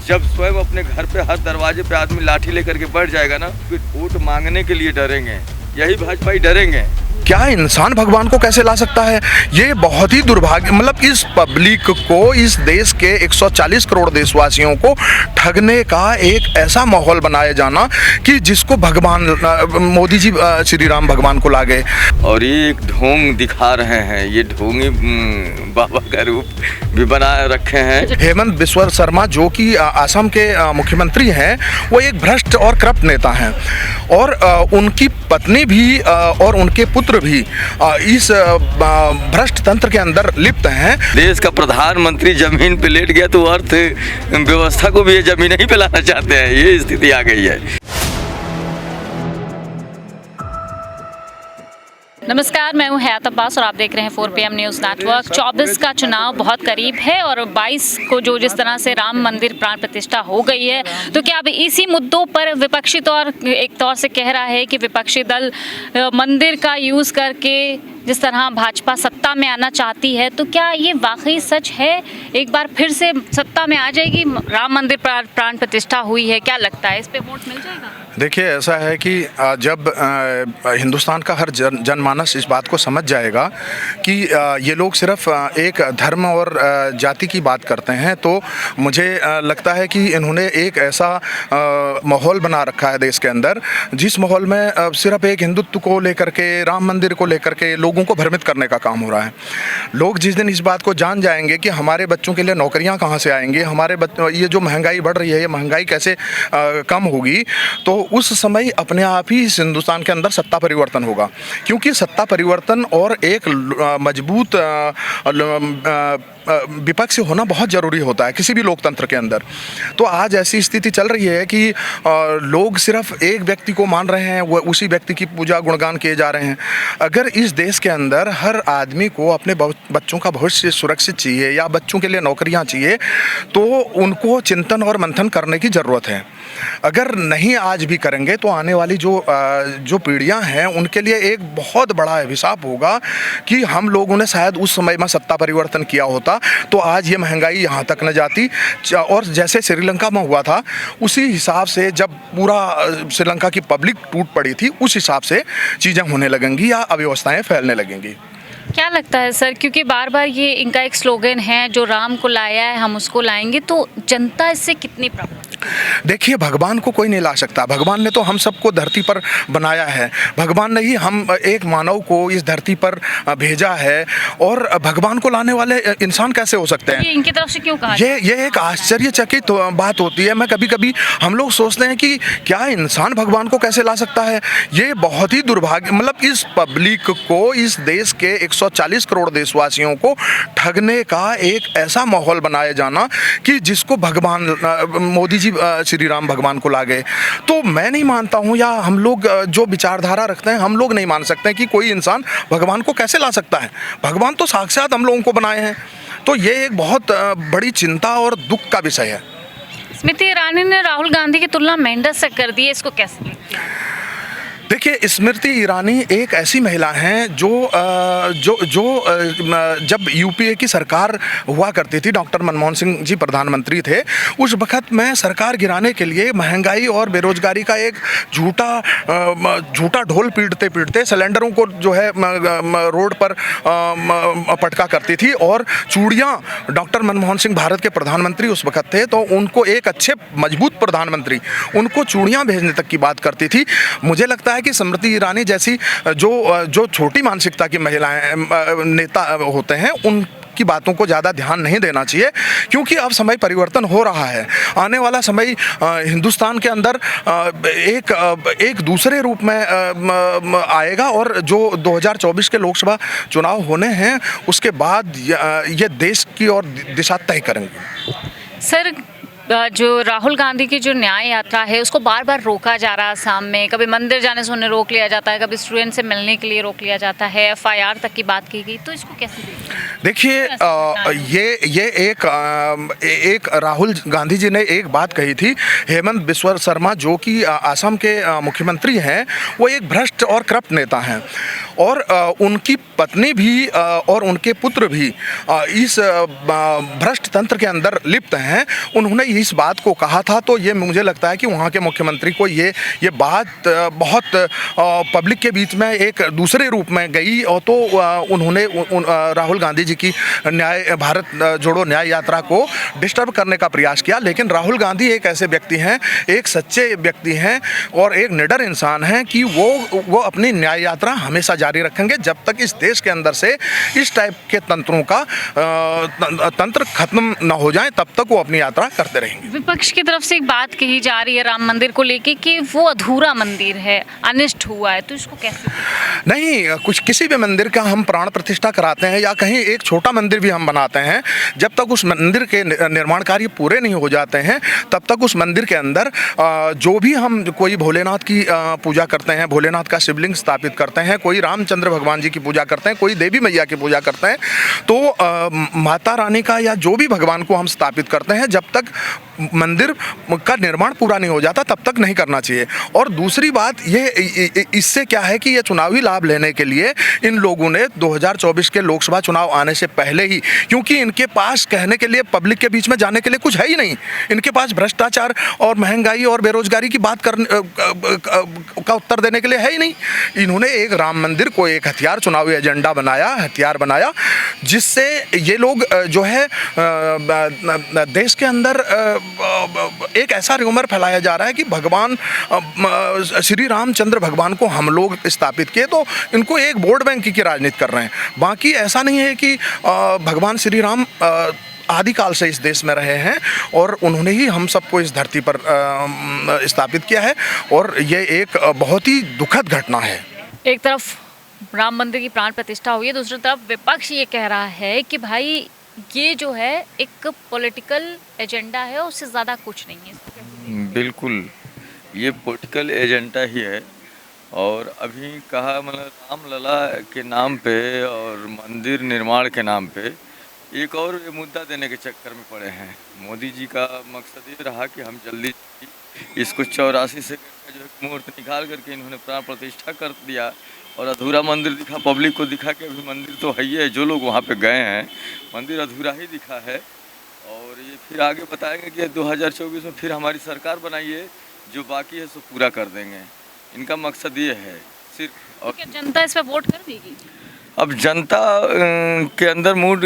जब स्वयं अपने घर पे हर दरवाजे पे आदमी लाठी लेकर के बैठ जाएगा ना, फिर वोट मांगने के लिए डरेंगे। यही भाजपा ही डरेंगे। क्या इंसान भगवान को कैसे ला सकता है? ये बहुत ही दुर्भाग्य, मतलब इस पब्लिक को, इस देश के 140 करोड़ देशवासियों को ठगने का एक ऐसा माहौल बनाया जाना कि जिसको भगवान मोदी जी श्री राम भगवान को ला गए। और ये एक ढोंग दिखा रहे हैं, ये ढोंगी बाबा का रूप भी बना रखे हैं। हेमंत बिस्वा शर्मा जो कि असम के मुख्यमंत्री हैं, वो एक भ्रष्ट और करप्ट नेता हैं और उनकी पत्नी भी और उनके पुत्र भी इस भ्रष्ट तंत्र के अंदर लिप्त हैं। देश का प्रधानमंत्री जमीन पे लेट गया तो अर्थ व्यवस्था को भी ये जमीन ही पे लाना चाहते हैं। ये स्थिति आ गई है। नमस्कार, मैं हूं हयात अब्बास और आप देख रहे हैं 4 PM न्यूज़ नेटवर्क। 24 का चुनाव बहुत करीब है और 22 को जो जिस तरह से राम मंदिर प्राण प्रतिष्ठा हो गई है, तो क्या अब इसी मुद्दों पर विपक्षी एक तौर से कह रहा है कि विपक्षी दल मंदिर का यूज़ करके जिस तरह भाजपा सत्ता में आना चाहती है, तो क्या ये वाकई सच है? एक बार फिर से सत्ता में आ जाएगी? राम मंदिर प्राण प्रतिष्ठा हुई है, क्या लगता है इस पे वोट मिल जाएगा? देखिए, ऐसा है कि जब हिंदुस्तान का हर जनमानस इस बात को समझ जाएगा कि ये लोग सिर्फ एक धर्म और जाति की बात करते हैं, तो मुझे लगता है कि इन्होंने एक ऐसा माहौल बना रखा है देश के अंदर, जिस माहौल में सिर्फ एक हिंदुत्व को लेकर के, राम मंदिर को लेकर के लोगों को भ्रमित करने का काम हो रहा है। लोग जिस दिन इस बात को जान जाएंगे कि हमारे बच्चों के लिए नौकरियां कहाँ से आएंगी, ये जो महंगाई बढ़ रही है, ये महंगाई कैसे कम होगी, तो उस समय अपने आप ही इस हिंदुस्तान के अंदर सत्ता परिवर्तन होगा। क्योंकि सत्ता परिवर्तन और एक मजबूत विपक्ष होना बहुत ज़रूरी होता है किसी भी लोकतंत्र के अंदर। तो आज ऐसी स्थिति चल रही है कि लोग सिर्फ एक व्यक्ति को मान रहे हैं, वो उसी व्यक्ति की पूजा गुणगान किए जा रहे हैं। अगर इस देश के अंदर हर आदमी को अपने बच्चों का भविष्य सुरक्षित चाहिए या बच्चों के लिए नौकरियां चाहिए, तो उनको चिंतन और मंथन करने की ज़रूरत है। अगर नहीं आज भी करेंगे तो आने वाली जो पीढ़ियां हैं, उनके लिए एक बहुत बड़ा अभिशाप होगा कि हम लोगों ने शायद उस समय में सत्ता परिवर्तन किया होता तो आज ये महंगाई यहाँ तक न जाती। और जैसे श्रीलंका में हुआ था, उसी हिसाब से जब पूरा श्रीलंका की पब्लिक टूट पड़ी थी, उस हिसाब से चीज़ें होने लगेंगी या अव्यवस्थाएं फैलने लगेंगी। क्या लगता है सर, क्योंकि बार बार ये इनका एक स्लोगन है, जो राम को लाया है हम उसको लाएंगे, तो जनता इससे कितनी प्रभावित? देखिए, भगवान को कोई नहीं ला सकता। भगवान ने तो हम सबको धरती पर बनाया है, भगवान ने ही हम एक मानव को इस धरती पर भेजा है, और भगवान को लाने वाले इंसान कैसे हो सकते हैं? ये इनकी तरफ से क्यों कहा? ये एक आश्चर्यचकित बात होती है। मैं कभी कभी हम लोग सोचते हैं कि क्या इंसान भगवान को कैसे ला सकता है? ये बहुत ही दुर्भाग्य, मतलब इस पब्लिक को, इस देश के 140 करोड़ देशवासियों को ठगने का एक ऐसा माहौल बनाया जाना कि जिसको भगवान मोदी जी श्री राम भगवान को ला गए। तो मैं नहीं मानता हूँ, या हम लोग जो विचारधारा रखते हैं, हम लोग नहीं मान सकते कि कोई इंसान भगवान को कैसे ला सकता है। भगवान तो साक्षात हम लोगों को बनाए हैं। तो ये एक बहुत बड़ी चिंता और दुख का विषय है। स्मृति ईरानी ने राहुल गांधी की तुलना मेंढक से कर दी है, इसको कैसे देखते हैं? देखिए, स्मृति ईरानी एक ऐसी महिला हैं जो जब यूपीए की सरकार हुआ करती थी, डॉक्टर मनमोहन सिंह जी प्रधानमंत्री थे, उस वक्त में सरकार गिराने के लिए महंगाई और बेरोजगारी का एक झूठा ढोल पीटते पीटते सिलेंडरों को जो है रोड पर पटका करती थी। और चूड़ियाँ, डॉक्टर मनमोहन सिंह भारत के प्रधानमंत्री उस वक्त थे, तो उनको एक अच्छे मजबूत प्रधानमंत्री उनको चूड़ियाँ भेजने तक की बात करती थी। मुझे लगता है कि स्मृति ईरानी जैसी जो छोटी मानसिकता की महिलाएं नेता होते हैं, उनकी बातों को ज़्यादा ध्यान नहीं देना चाहिए, क्योंकि अब समय परिवर्तन हो रहा है। आने वाला समय हिंदुस्तान के अंदर एक दूसरे रूप में आएगा, और जो 2024 के लोकसभा चुनाव होने हैं, उसके बाद ये देश की और दिशा तय करेंगे। सर, जो राहुल गांधी की जो न्याय यात्रा है, उसको बार बार रोका जा रहा है आसाम में। कभी मंदिर जाने से उन्हें रोक लिया जाता है, कभी स्टूडेंट से मिलने के लिए रोक लिया जाता है, FIR तक की बात की गई। तो इसको कैसे देखिए, ये एक राहुल गांधी जी ने एक बात कही थी। हेमंत बिस्वा शर्मा जो कि असम के मुख्यमंत्री हैं, वो एक भ्रष्ट और करप्ट नेता हैं, और उनकी पत्नी भी और उनके पुत्र भी इस भ्रष्ट तंत्र के अंदर लिप्त हैं। उन्होंने इस बात को कहा था, तो ये मुझे लगता है कि वहाँ के मुख्यमंत्री को ये बात बहुत पब्लिक के बीच में एक दूसरे रूप में गई, और तो उन्होंने राहुल गांधी जी की भारत जोड़ो न्याय यात्रा को डिस्टर्ब करने का प्रयास किया। लेकिन राहुल गांधी एक ऐसे व्यक्ति हैं, एक सच्चे व्यक्ति हैं और एक निडर इंसान हैं कि वो अपनी न्याय यात्रा हमेशा जारी रखेंगे जब तक इस देश के अंदर से इस टाइप के तंत्रों का तंत्र खत्म न हो जाए, तब तक वो अपनी यात्रा करते रहेंगे। विपक्ष की तरफ से एक बात कही जा रही है राम मंदिर को लेके कि वो अधूरा मंदिर है, अनिष्ट हुआ है, तो इसको कैसे? नहीं, कुछ किसी भी मंदिर का हम प्राण प्रतिष्ठा कराते हैं या कहीं एक छोटा मंदिर भी हम बनाते हैं, जब तक उस मंदिर के निर्माण कार्य पूरे नहीं हो जाते हैं तब तक उस मंदिर के अंदर जो भी हम कोई भोलेनाथ की पूजा करते हैं, भोलेनाथ का शिवलिंग स्थापित करते हैं, कोई रामचंद्र भगवान जी की पूजा करते हैं, कोई देवी मैया की पूजा करते हैं, तो माता रानी का या जो भी भगवान को हम स्थापित करते हैं, जब तक मंदिर का निर्माण पूरा नहीं हो जाता तब तक नहीं करना चाहिए। और दूसरी बात ये, इससे क्या है कि ये चुनावी लाभ लेने के लिए इन लोगों ने 2024 के लोकसभा चुनाव आने से पहले ही, क्योंकि इनके पास कहने के लिए पब्लिक के बीच में जाने के लिए कुछ है ही नहीं, इनके पास भ्रष्टाचार और महंगाई और बेरोजगारी की बात करने का उत्तर देने के लिए है ही नहीं। इन्होंने एक राम मंदिर को एक हथियार, चुनावी एजेंडा बनाया, हथियार बनाया, जिससे ये लोग जो है देश के अंदर एक ऐसा र्यूमर फैलाया जा रहा है कि भगवान श्री रामचंद्र भगवान को हम लोग स्थापित किए, तो इनको एक वोट बैंक की राजनीति कर रहे हैं। बाकी ऐसा नहीं है कि भगवान श्री राम आदिकाल से इस देश में रहे हैं और उन्होंने ही हम सबको इस धरती पर स्थापित किया है, और ये एक बहुत ही दुखद घटना है। एक तरफ राम मंदिर की प्राण प्रतिष्ठा हुई है, दूसरी तरफ विपक्ष ये कह रहा है कि भाई ये जो है एक पॉलिटिकल एजेंडा है, उससे ज़्यादा कुछ नहीं है। बिल्कुल, ये पॉलिटिकल एजेंडा ही है। और अभी कहा मतलब रामलला के नाम पे और मंदिर निर्माण के नाम पे एक और मुद्दा देने के चक्कर में पड़े हैं। मोदी जी का मकसद ये रहा कि हम जल्दी इसको 84 से जो है मुहूर्त निकाल करके इन्होंने प्राण प्रतिष्ठा कर दिया और अधूरा मंदिर दिखा, पब्लिक को दिखा कि अभी मंदिर तो है ही है, जो लोग वहाँ पे गए हैं मंदिर अधूरा ही दिखा है। और ये फिर आगे बताएंगे कि 2024 में फिर हमारी सरकार बनाइए, जो बाकी है सो पूरा कर देंगे। इनका मकसद ये है सिर्फ। और क्या जनता इस पर वोट कर देगी? अब जनता के अंदर मूड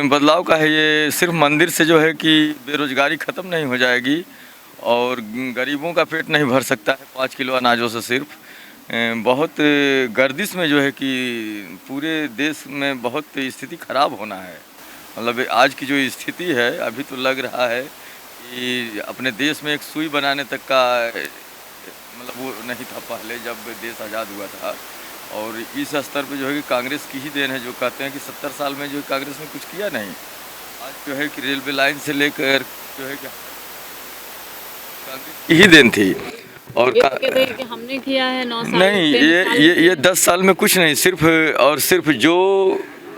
बदलाव का है। ये सिर्फ मंदिर से जो है कि बेरोजगारी ख़त्म नहीं हो जाएगी और गरीबों का पेट नहीं भर सकता है 5 किलो अनाजों से। सिर्फ बहुत गर्दिश में जो है कि पूरे देश में बहुत स्थिति ख़राब होना है। मतलब आज की जो स्थिति है अभी तो लग रहा है कि अपने देश में एक सुई बनाने तक का मतलब वो नहीं था पहले जब देश आज़ाद हुआ था। और इस स्तर पे जो है कि कांग्रेस की ही देन है, जो कहते हैं कि 70 साल में जो कांग्रेस ने कुछ किया नहीं। आज जो है कि रेलवे लाइन से लेकर जो है कि कांग्रेस की ही देन थी। और कहते हैं कि हमने किया है 9 साल नहीं, ये 10 साल में कुछ नहीं। सिर्फ जो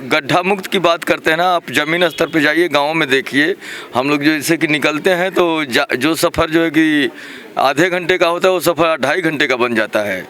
गड्ढा मुक्त की बात करते हैं ना, आप ज़मीन स्तर पे जाइए, गाँव में देखिए, हम लोग जैसे कि निकलते हैं तो जो सफ़र जो है कि आधे घंटे का होता है वो सफ़र 2.5 घंटे का बन जाता है।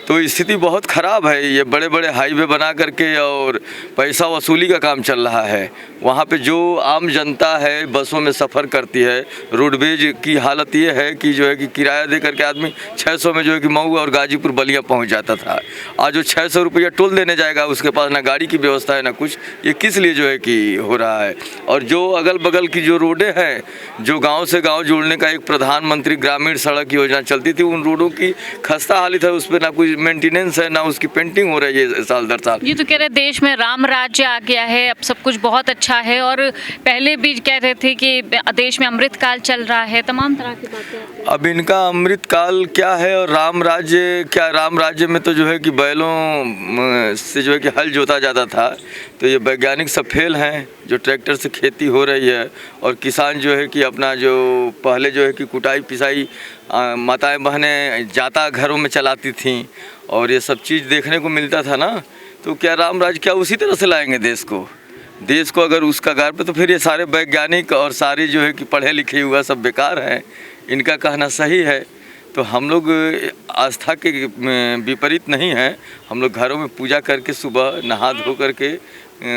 तो स्थिति बहुत ख़राब है। ये बड़े बड़े हाईवे बना करके और पैसा वसूली का काम चल रहा है। वहाँ पे जो आम जनता है बसों में सफ़र करती है, रोडवेज की हालत ये है कि जो है कि किराया दे करके आदमी 600 में जो है कि मऊ और गाजीपुर बलिया पहुँच जाता था। आज जो 600 रुपया टोल देने जाएगा उसके पास ना गाड़ी की व्यवस्था है ना कुछ। ये किस लिए जो है कि हो रहा है। और जो अगल बगल की जो रोडें हैं, जो गाँव से गाँव जोड़ने का एक प्रधानमंत्री ग्रामीण सड़क योजना चलती थी, उन रोडों की खस्ता हालत है, उस पर ना कुछ मेंटेनेंस है ना उसकी पेंटिंग हो रही है साल दर साल। ये तो कह रहे देश में राम राज्य आ गया है, अब सब कुछ बहुत अच्छा है, और पहले भी कह रहे थे कि देश में अमृतकाल चल रहा है, तमाम तरह की बातें। अब इनका अमृतकाल क्या है और राम राज्य क्या। राम राज्य में तो जो है कि बैलों से जो है कि हल जोता जाता था, तो ये वैज्ञानिक सब फेल हैं। जो ट्रैक्टर से खेती हो रही है और किसान जो है कि अपना जो पहले जो है कि कुटाई पिसाई माताएं बहनें जाता घरों में चलाती थीं और ये सब चीज़ देखने को मिलता था ना, तो क्या राम राज्य क्या उसी तरह से लाएंगे देश को अगर उस कगार पे, तो फिर ये सारे वैज्ञानिक और सारे जो है कि पढ़े लिखे हुआ सब बेकार हैं। इनका कहना सही है। तो हम लोग आस्था के विपरीत नहीं हैं। हम लोग घरों में पूजा करके सुबह नहा धो करके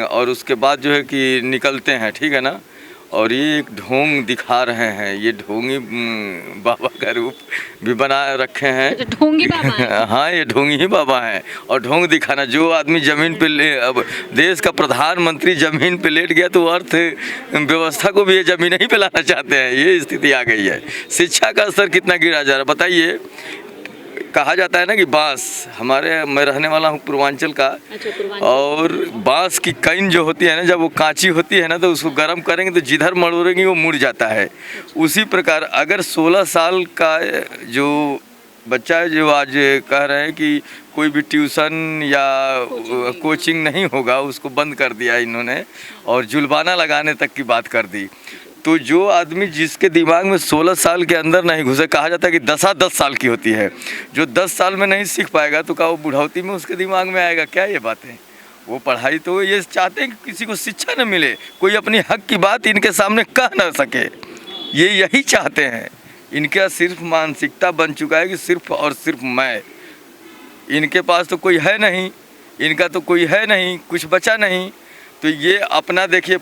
और उसके बाद जो है कि निकलते हैं, ठीक है ना। और ये एक ढोंग दिखा रहे हैं। ये ढोंगी बाबा का रूप भी बना रखे हैं। ढोंगी बाबा हैं। हाँ, ये ढोंगी ही बाबा हैं। और ढोंग दिखाना, जो आदमी ज़मीन पे ले, अब देश का प्रधानमंत्री ज़मीन पे लेट गया तो अर्थ व्यवस्था को भी ये ज़मीन ही पे लाना चाहते हैं। ये स्थिति आ गई है। शिक्षा का स्तर कितना गिरा जा रहा है बताइए। कहा जाता है ना कि बांस, मैं रहने वाला हूँ पूर्वांचल का, और बांस की कैन जो होती है ना, जब वो कांची होती है ना तो उसको गर्म करेंगे तो जिधर मरोड़ेंगे वो मुड़ जाता है। उसी प्रकार अगर 16 साल का जो बच्चा है, जो आज कह रहे हैं कि कोई भी ट्यूशन या कोचिंग नहीं होगा, उसको बंद कर दिया इन्होंने और जुर्माना लगाने तक की बात कर दी। तो जो आदमी जिसके दिमाग में 16 साल के अंदर नहीं घुसे, कहा जाता है कि 10 साल की होती है, जो 10 साल में नहीं सीख पाएगा तो क्या वो बुढ़ौती में उसके दिमाग में आएगा क्या ये बातें? वो पढ़ाई तो ये चाहते हैं कि किसी को शिक्षा न मिले, कोई अपनी हक की बात इनके सामने कह ना सके, ये यही चाहते हैं। इनका सिर्फ मानसिकता बन चुका है कि सिर्फ और सिर्फ मैं, इनके पास तो कोई है नहीं, इनका तो कोई है नहीं, कुछ बचा नहीं। तो ये अपना देखिए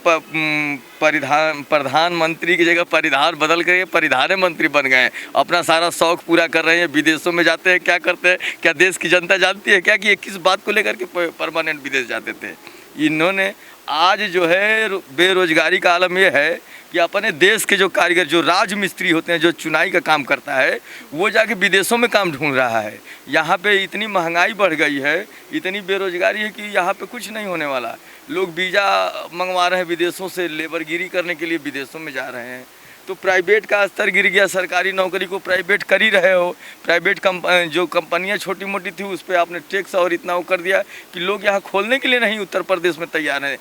प्रधानमंत्री की जगह परिधान बदल कर ये परिधान मंत्री बन गए हैं। अपना सारा शौक पूरा कर रहे हैं, विदेशों में जाते हैं, क्या करते हैं, क्या देश की जनता जानती है क्या कि ये किस बात को लेकर के परमानेंट विदेश जाते थे? इन्होंने आज जो है बेरोजगारी का आलम ये है कि अपने देश के जो कारीगर, जो राज मिस्त्री होते हैं, जो चुनाई का काम करता है, वो जाके विदेशों में काम ढूंढ रहा है। यहाँ पे इतनी महंगाई बढ़ गई है, इतनी बेरोजगारी है कि यहाँ पे कुछ नहीं होने वाला। लोग वीज़ा मंगवा रहे हैं विदेशों से, लेबरगिरी करने के लिए विदेशों में जा रहे हैं। तो प्राइवेट का स्तर गिर गया, सरकारी नौकरी को प्राइवेट कर ही रहे हो। प्राइवेट जो कंपनियां छोटी मोटी थी उस पर आपने टैक्स और इतना वो कर दिया कि लोग यहाँ खोलने के लिए नहीं उत्तर प्रदेश में तैयार हैं।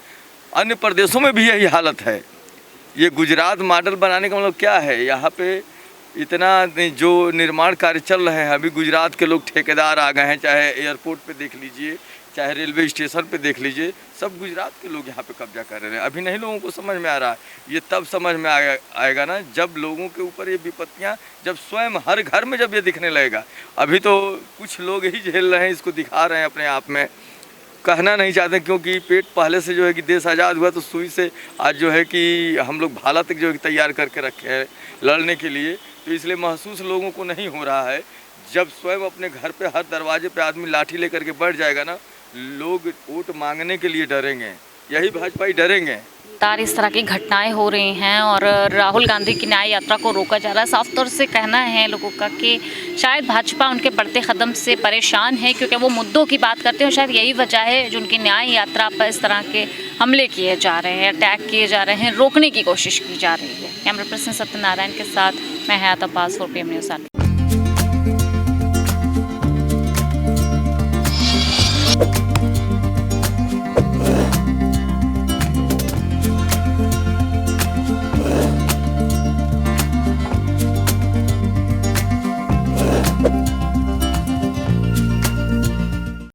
अन्य प्रदेशों में भी यही हालत है। ये गुजरात मॉडल बनाने का मतलब क्या है? यहाँ पे इतना जो निर्माण कार्य चल रहे हैं, अभी गुजरात के लोग ठेकेदार आ गए हैं, चाहे एयरपोर्ट पे देख लीजिए, चाहे रेलवे स्टेशन पे देख लीजिए, सब गुजरात के लोग यहाँ पे कब्जा कर रहे हैं। अभी नहीं लोगों को समझ में आ रहा है, ये तब समझ में आएगा ना जब लोगों के ऊपर ये विपत्तियाँ, जब स्वयं हर घर में जब ये दिखने लगेगा। अभी तो कुछ लोग ही झेल रहे हैं, इसको दिखा रहे हैं अपने आप में, कहना नहीं चाहते, क्योंकि पेट पहले से जो है कि देश आज़ाद हुआ तो सुई से आज जो है कि हम लोग भाला तक जो है तैयार करके रखे हैं लड़ने के लिए। तो इसलिए महसूस लोगों को नहीं हो रहा है। जब स्वयं अपने घर पे हर दरवाजे पे आदमी लाठी लेकर के बैठ जाएगा ना, लोग वोट मांगने के लिए डरेंगे, यही भाजपाई डरेंगे। इस तरह की घटनाएं हो रही हैं और राहुल गांधी की न्याय यात्रा को रोका जा रहा है। साफ तौर से कहना है लोगों का कि शायद भाजपा उनके बढ़ते कदम से परेशान है, क्योंकि वो मुद्दों की बात करते हैं और शायद यही वजह है जो उनकी न्याय यात्रा पर इस तरह के हमले किए जा रहे हैं, अटैक किए जा रहे हैं, रोकने की कोशिश की जा रही है। कैमरा पर्सन सत्यनारायण के साथ मैं हयात अब्बास, 4PM न्यूज़ नेटवर्क।